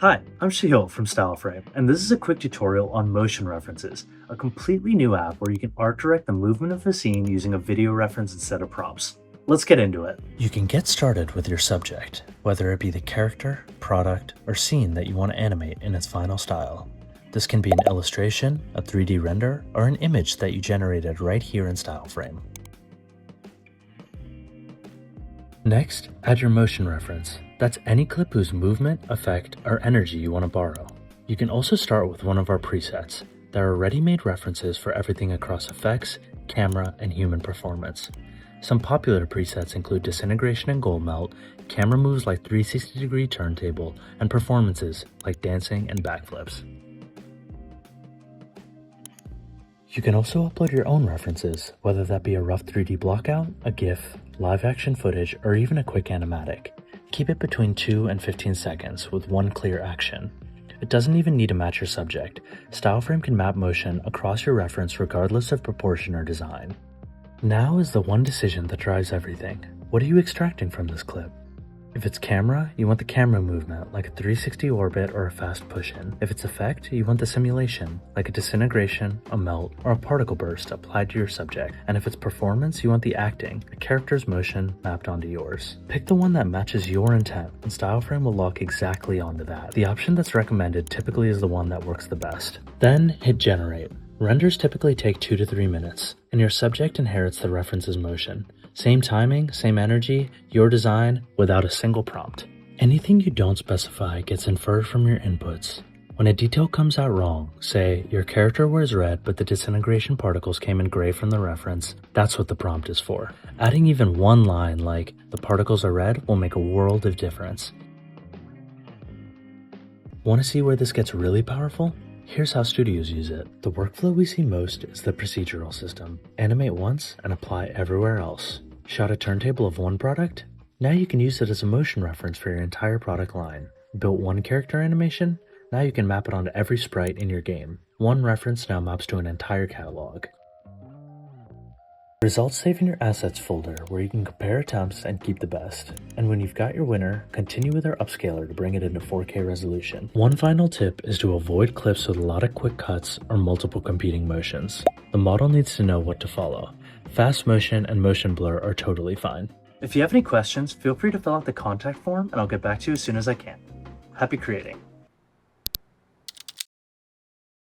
Hi, I'm Shahil from StyleFrame, and this is a quick tutorial on motion references, a completely new app where you can art direct the movement of a scene using a video reference instead of prompts. Let's get into it. You can get started with your subject, whether it be the character, product, or scene that you want to animate in its final style. This can be an illustration, a 3D render, or an image that you generated right here in StyleFrame. Next, add your motion reference. That's any clip whose movement, effect, or energy you want to borrow. You can also start with one of our presets. There are ready-made references for everything across effects, camera, and human performance. Some popular presets include disintegration and gold melt, camera moves like 360-degree turntable, and performances like dancing and backflips. You can also upload your own references, whether that be a rough 3D blockout, a GIF, live action footage, or even a quick animatic. Keep it between 2 and 15 seconds with one clear action. It doesn't even need to match your subject. StyleFrame can map motion across your reference regardless of proportion or design. Now is the one decision that drives everything. What are you extracting from this clip? If it's camera, you want the camera movement, like a 360 orbit or a fast push-in. If it's effect, you want the simulation, like a disintegration, a melt, or a particle burst applied to your subject. And if it's performance, you want the acting, a character's motion mapped onto yours. Pick the one that matches your intent, and StyleFrame will lock exactly onto that. The option that's recommended typically is the one that works the best. Then hit generate. Renders typically take 2 to 3 minutes, and your subject inherits the reference's motion. Same timing, same energy, your design, without a single prompt. Anything you don't specify gets inferred from your inputs. When a detail comes out wrong, say your character wears red but the disintegration particles came in gray from the reference, that's what the prompt is for. Adding even one line like, the particles are red, will make a world of difference. Want to see where this gets really powerful? Here's how studios use it. The workflow we see most is the procedural system. Animate once and apply everywhere else. Shot a turntable of one product? Now you can use it as a motion reference for your entire product line. Built one character animation? Now you can map it onto every sprite in your game. One reference now maps to an entire catalog. Results save in your assets folder where you can compare attempts and keep the best. And when you've got your winner, continue with our upscaler to bring it into 4K resolution. One final tip is to avoid clips with a lot of quick cuts or multiple competing motions. The model needs to know what to follow. Fast motion and motion blur are totally fine. If you have any questions, feel free to fill out the contact form and I'll get back to you as soon as I can. Happy creating!